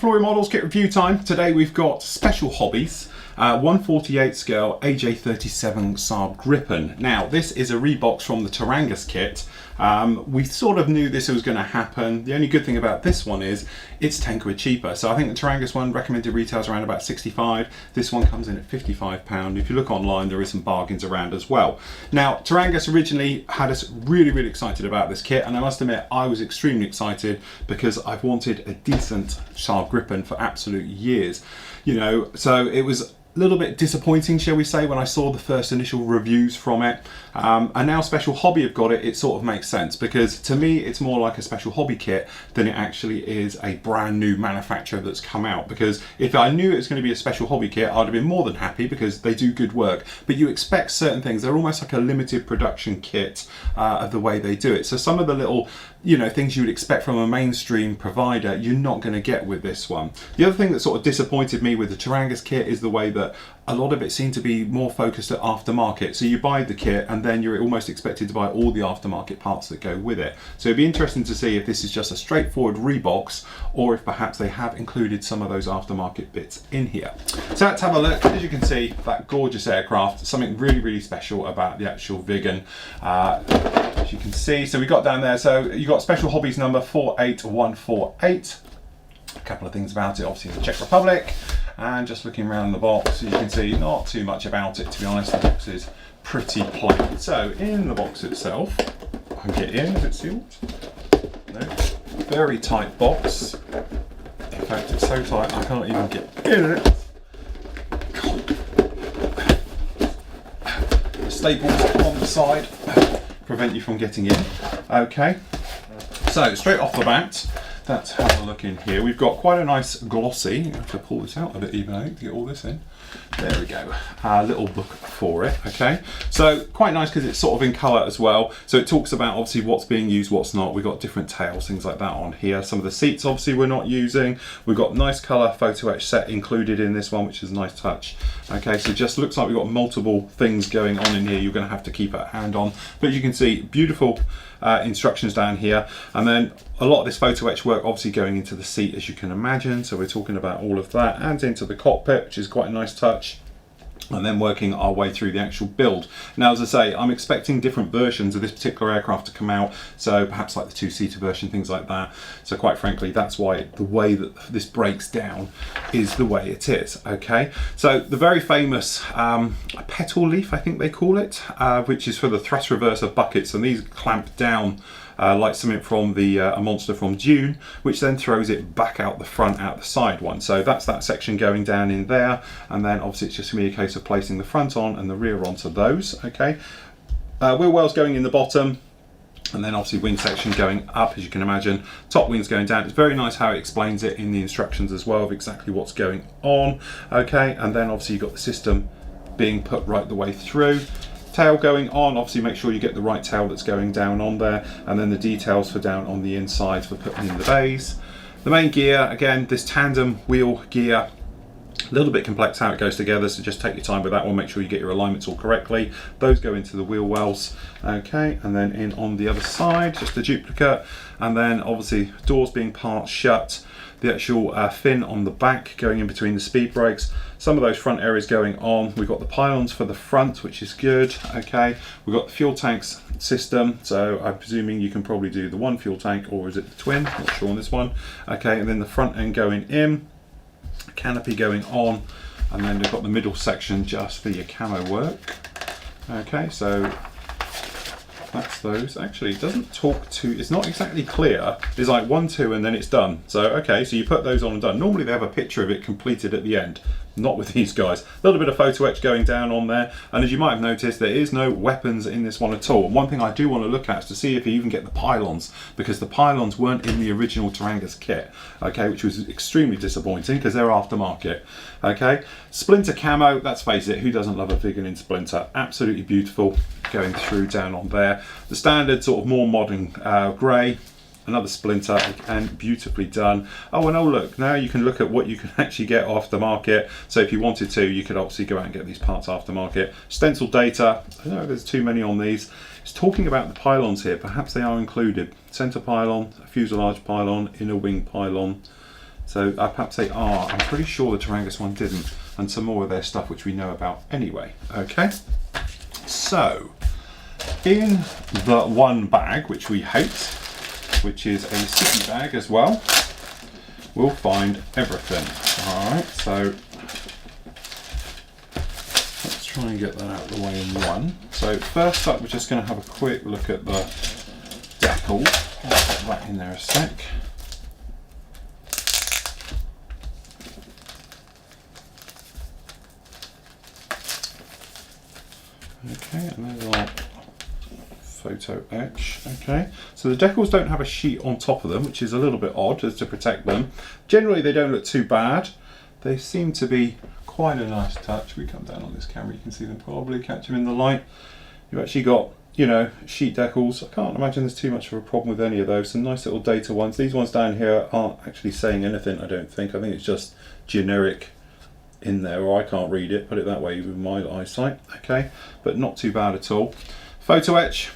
Flory Models kit review time. Today we've got Special Hobbies, 1/48 scale AJ37 SAAB Gripen. Now this is a rebox from the Tarangas kit. We sort of knew this was going to happen. The only good thing about this one is it's 10 quid cheaper. So I think the Tarangas one recommended retails around about 65. This one comes in at £55. If you look online, there is some bargains around as well. Now Tarangas originally had us really excited about this kit, and I must admit I was extremely excited because I've wanted a decent SAAB Gripen for absolute years. You know, so it was a little bit disappointing, shall we say, when I saw the first initial reviews from it. And now Special Hobby have got it, it sort of makes sense, because to me it's more like a Special Hobby kit than it actually is a brand new manufacturer that's come out. Because if I knew it was going to be a Special Hobby kit, I'd have been more than happy because they do good work. But you expect certain things. They're almost like a limited production kit of the way they do it. So some of the little, you know, things you would expect from a mainstream provider, you're not going to get with this one. The other thing that sort of disappointed me with the Tarangas kit is the way that a lot of it seemed to be more focused at aftermarket. So you buy the kit and then you're almost expected to buy all the aftermarket parts that go with it. So it'd be interesting to see if this is just a straightforward rebox or if perhaps they have included some of those aftermarket bits in here. So let's have a look. As you can see, that gorgeous aircraft, something really special about the actual Viggen. As you can see, so we got down there, so you got Special Hobbies number 48148. A couple of things about it, obviously the Czech Republic, and just looking around the box, you can see not too much about it, to be honest. The box is pretty plain. So in the box itself, I can get in, is it sealed? No, very tight box. In fact, it's so tight I can't even get in it. The staples on the side prevent you from getting in. Okay, so straight off the bat, let's have a look in here. We've got quite a nice glossy, I have to pull this out a bit even out to get all this in. There we go, a little book for it, okay. So quite nice because it's sort of in colour as well. So it talks about obviously what's being used, what's not. We've got different tails, things like that on here. Some of the seats obviously we're not using. We've got nice colour Photoetch set included in this one, which is a nice touch. Okay, so it just looks like we've got multiple things going on in here. You're going to have to keep a hand on. But you can see beautiful instructions down here, and then a lot of this Photoetch work obviously going into the seat, as you can imagine. So we're talking about all of that, and into the cockpit, which is quite a nice touch, and then working our way through the actual build. Now, as I say, I'm expecting different versions of this particular aircraft to come out, so perhaps like the two-seater version, things like that. So quite frankly, that's why the way that this breaks down is the way it is. Okay, so the very famous petal leaf, I think they call it, which is for the thrust reverser buckets, and these clamp down like something from the a monster from Dune, which then throws it back out the front, out the side one. So that's that section going down in there, and then obviously it's just going to be a case of placing the front on and the rear onto those. Okay, wheel wells going in the bottom, and then obviously wing section going up, as you can imagine. Top wings going down. It's very nice how it explains it in the instructions as well, of exactly what's going on. Okay, and then obviously you've got the system being put right the way through. Tail going on, obviously make sure you get the right tail that's going down on there, and then the details for down on the inside for putting in the bays. The main gear, again, this tandem wheel gear, a little bit complex how it goes together, so just take your time with that one, make sure you get your alignments all correctly. Those go into the wheel wells, okay, and then in on the other side, just a duplicate, and then obviously doors being part shut, the actual fin on the back going in between the speed brakes, some of those front areas going on. We've got the pylons for the front, which is good. Okay, we've got the fuel tanks system, so I'm presuming you can probably do the one fuel tank, or is it the twin? Not sure on this one. Okay, and then the front end going in, canopy going on, and then we've got the middle section just for your camo work. Okay, so that's those. Actually, it doesn't talk to, it's not exactly clear. It's like 1, 2, and then it's done. So, okay, so you put those on and done. Normally they have a picture of it completed at the end. Not with these guys. A little bit of photo etch going down on there, and as you might have noticed, there is no weapons in this one at all. And one thing I do want to look at is to see if you even get the pylons, because the pylons weren't in the original Tarangas kit, okay, which was extremely disappointing because they're aftermarket. Okay, splinter camo, let's face it, who doesn't love a Viggen in splinter? Absolutely beautiful going through down on there. The standard sort of more modern grey, another splinter, and beautifully done. Oh, and oh look, now you can look at what you can actually get off the market. So if you wanted to, you could obviously go out and get these parts aftermarket. Stencil data, I don't know if there's too many on these. It's talking about the pylons here, perhaps they are included. Centre pylon, a fuselage pylon, inner wing pylon. So perhaps they are. I'm pretty sure the Tarangus one didn't, and some more of their stuff which we know about anyway. Okay, so in the one bag which we hate, which is a sticky bag as well, we'll find everything. Alright, so let's try and get that out of the way in one. So first up, we're just going to have a quick look at the decal. I'll put that in there a sec. Okay, and there's our Photoetch. Okay, so the decals don't have a sheet on top of them, which is a little bit odd, as to protect them. Generally, they don't look too bad. They seem to be quite a nice touch. We come down on this camera, you can see them probably, catch them in the light. You've actually got, you know, sheet decals. I can't imagine there's too much of a problem with any of those. Some nice little data ones. These ones down here aren't actually saying anything, I don't think. I think it's just generic in there, or I can't read it, put it that way with my eyesight. Okay, but not too bad at all. Photoetch.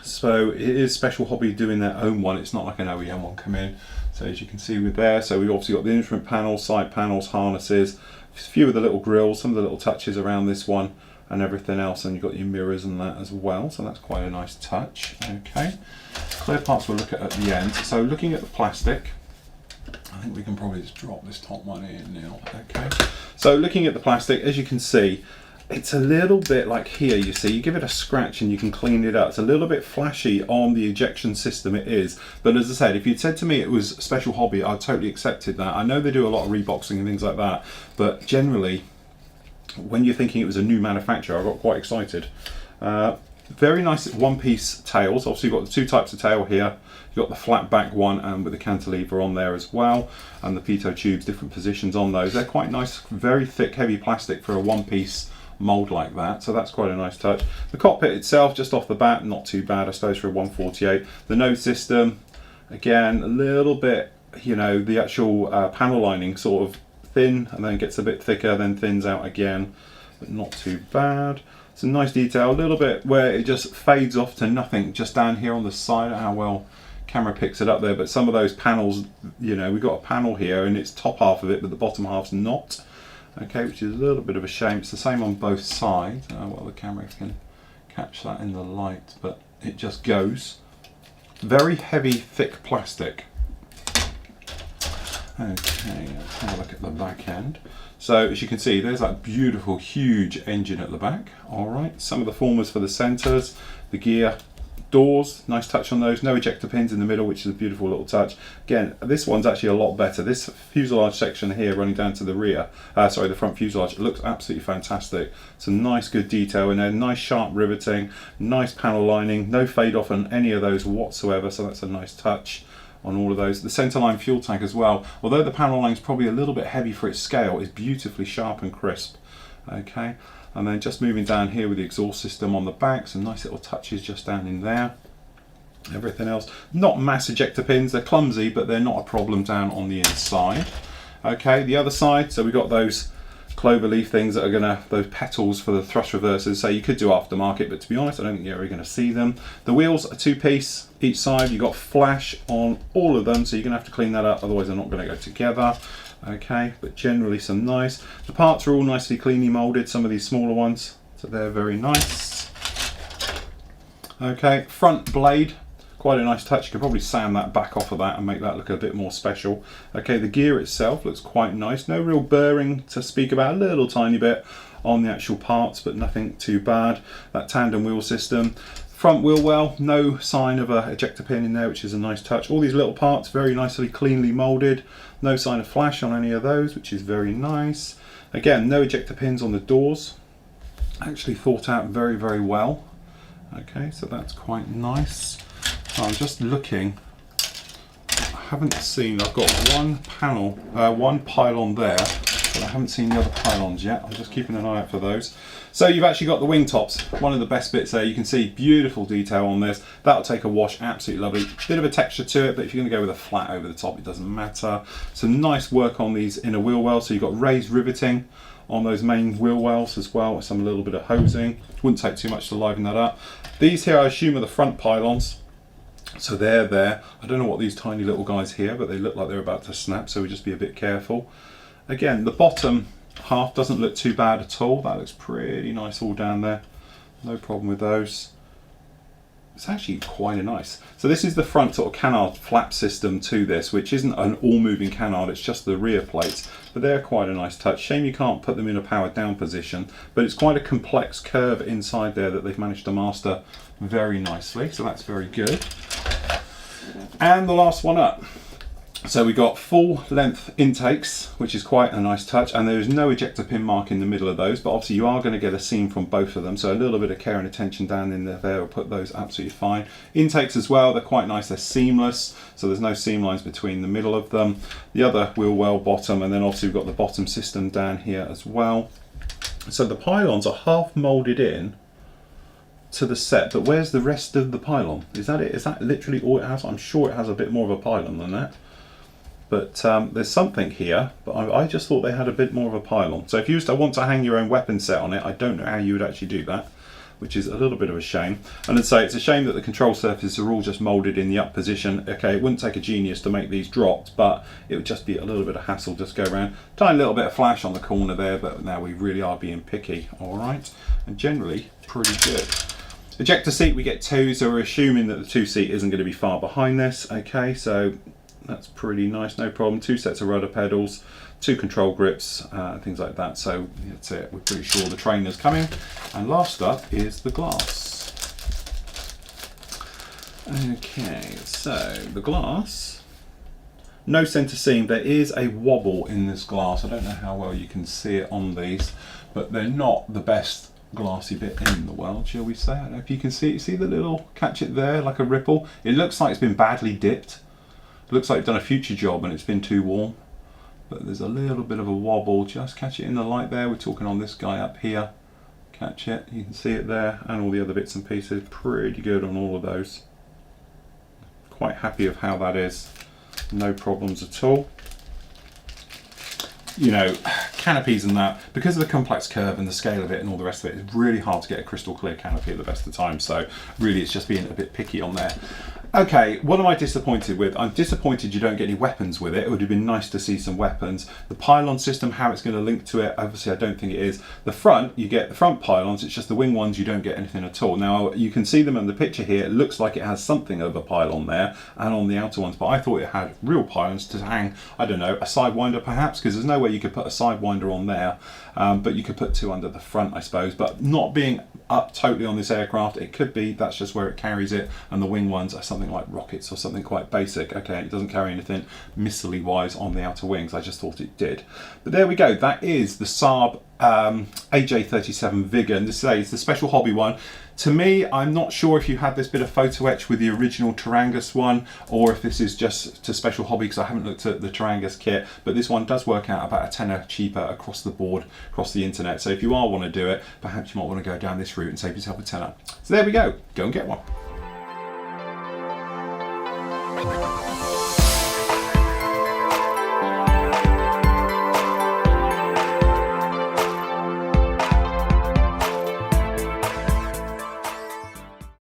So it is Special Hobby doing their own one. It's not like an OEM one come in. So as you can see with there, so we've obviously got the instrument panels, side panels, harnesses, a few of the little grills, some of the little touches around this one and everything else, and you've got your mirrors and that as well, so that's quite a nice touch. Okay, clear parts we'll look at the end. So looking at the plastic, I think we can probably just drop this top one in now. Okay, so looking at the plastic, as you can see, it's a little bit like here, you see, you give it a scratch and you can clean it up. It's a little bit flashy on the ejection system, it is. But as I said, if you'd said to me it was Special Hobby, I'd totally accepted that. I know they do a lot of reboxing and things like that, but generally, when you're thinking it was a new manufacturer, I got quite excited. Very nice one-piece tails. Obviously you've got the two types of tail here. You've got the flat back one and with the cantilever on there as well, and the pitot tubes, different positions on those. They're quite nice, very thick, heavy plastic for a one-piece mold like that, so that's quite a nice touch. The cockpit itself, just off the bat, not too bad, I suppose, for a 148. The nose system, again, a little bit, you know, the actual panel lining sort of thin and then gets a bit thicker, then thins out again, but not too bad. Some nice detail, a little bit where it just fades off to nothing just down here on the side. I don't know how well camera picks it up there, but some of those panels, you know, we've got a panel here and it's top half of it, but the bottom half's not. Okay, which is a little bit of a shame. It's the same on both sides. Well, the camera can catch that in the light, but it just goes. Very heavy, thick plastic. Okay, let's have a look at the back end. So as you can see, there's that beautiful, huge engine at the back. All right, some of the formers for the centers, the gear, doors, nice touch on those. No ejector pins in the middle, which is a beautiful little touch. Again, this one's actually a lot better. This fuselage section here running down to the rear, sorry, the front fuselage, it looks absolutely fantastic. Some nice good detail in there, nice sharp riveting, nice panel lining, no fade off on any of those whatsoever, so that's a nice touch on all of those. The centerline fuel tank as well, although the panel line is probably a little bit heavy for its scale, is beautifully sharp and crisp. Okay, and then just moving down here with the exhaust system on the back, some nice little touches just down in there. Everything else, not mass ejector pins, they're clumsy, but they're not a problem down on the inside. Okay, the other side, so we've got those clover leaf things that are gonna, those petals for the thrust reversers, so you could do aftermarket, but to be honest, I don't think you're ever gonna see them. The wheels are two-piece each side, you've got flash on all of them, so you're gonna have to clean that up, otherwise they're not gonna go together. Okay, but generally some nice. The parts are all nicely cleanly molded, some of these smaller ones, so they're very nice. Okay, front blade, quite a nice touch. You could probably sand that back off of that and make that look a bit more special. Okay, the gear itself looks quite nice. No real burring to speak about, a little tiny bit on the actual parts, but nothing too bad. That tandem wheel system. Front wheel well, no sign of a ejector pin in there, which is a nice touch. All these little parts very nicely cleanly molded. No sign of flash on any of those, which is very nice. Again, no ejector pins on the doors. Actually thought out very, very well. Okay, so that's quite nice. I'm just looking. I haven't seen, I've got one panel, one pylon there, but I haven't seen the other pylons yet. I'm just keeping an eye out for those. So you've actually got the wing tops, one of the best bits there. You can see beautiful detail on this. That'll take a wash, absolutely lovely. Bit of a texture to it, but if you're gonna go with a flat over the top, it doesn't matter. Some nice work on these inner wheel wells. So you've got raised riveting on those main wheel wells as well, with some little bit of hosing. Wouldn't take too much to liven that up. These here, I assume, are the front pylons. So they're there. I don't know what these tiny little guys here, but they look like they're about to snap, so we just be a bit careful. Again, the bottom half doesn't look too bad at all. That looks pretty nice all down there. No problem with those. It's actually quite nice. So this is the front sort of canard flap system to this, which isn't an all-moving canard, it's just the rear plates. But they're quite a nice touch. Shame you can't put them in a powered down position, but it's quite a complex curve inside there that they've managed to master very nicely, so that's very good. And the last one up. So we got full length intakes, which is quite a nice touch, and there is no ejector pin mark in the middle of those, but obviously you are going to get a seam from both of them, so a little bit of care and attention down in there will put those absolutely fine. Intakes as well, they're quite nice, they're seamless, so there's no seam lines between the middle of them. The other wheel well bottom, and then obviously we've got the bottom system down here as well. So the pylons are half moulded in to the set, but where's the rest of the pylon? Is that it? Is that literally all it has? I'm sure it has a bit more of a pylon than that. But there's something here, but I just thought they had a bit more of a pylon. So if you used to want to hang your own weapon set on it, I don't know how you would actually do that, which is a little bit of a shame. And I'd say it's a shame that the control surfaces are all just moulded in the up position. Okay, it wouldn't take a genius to make these dropped, but it would just be a little bit of hassle just go around. Tiny little bit of flash on the corner there, but now we really are being picky, all right? And generally, pretty good. Ejector seat, we get two, so we're assuming that the 2-seat isn't going to be far behind this. Okay, so that's pretty nice, no problem. 2 sets of rudder pedals, 2 control grips, things like that. So that's it, we're pretty sure the trainer's coming. And last up is the glass. Okay, so the glass, no centre seam. There is a wobble in this glass. I don't know how well you can see it on these, but they're not the best glassy bit in the world, shall we say. I don't know if you can see it. See the little, catch it there, like a ripple? It looks like it's been badly dipped. It looks like it's done a future job and it's been too warm. But there's a little bit of a wobble. Just catch it in the light there. We're talking on this guy up here. Catch it. You can see it there, and all the other bits and pieces. Pretty good on all of those. Quite happy with how that is. No problems at all. You know, canopies and that, because of the complex curve and the scale of it and all the rest of it, it's really hard to get a crystal clear canopy at the best of times. So really it's just being a bit picky on there. Okay, what am I disappointed with? I'm disappointed you don't get any weapons with it. It would have been nice to see some weapons. The pylon system, how it's going to link to it, obviously I don't think it is. The front, you get the front pylons, it's just the wing ones you don't get anything at all. Now you can see them in the picture here, it looks like it has something of a pylon there and on the outer ones, but I thought it had real pylons to hang, I don't know, a sidewinder perhaps, because there's no way you could put a sidewinder on there, but you could put 2 under the front I suppose. But not being up totally on this aircraft, it could be that's just where it carries it, and the wing ones are something like rockets or something quite basic. Okay, it doesn't carry anything missile wise on the outer wings. I just thought it did. But there we go, that is the SAAB AJ37 Viggen. This is the special hobby one. To me, I'm not sure if you had this bit of Photoetch with the original Tarangus one, or if this is just to special hobby, because I haven't looked at the Tarangus kit, but this one does work out about a tenner cheaper across the board, across the internet. So if you are want to do it, perhaps you might want to go down this route and save yourself a tenner. So there we go, go and get one.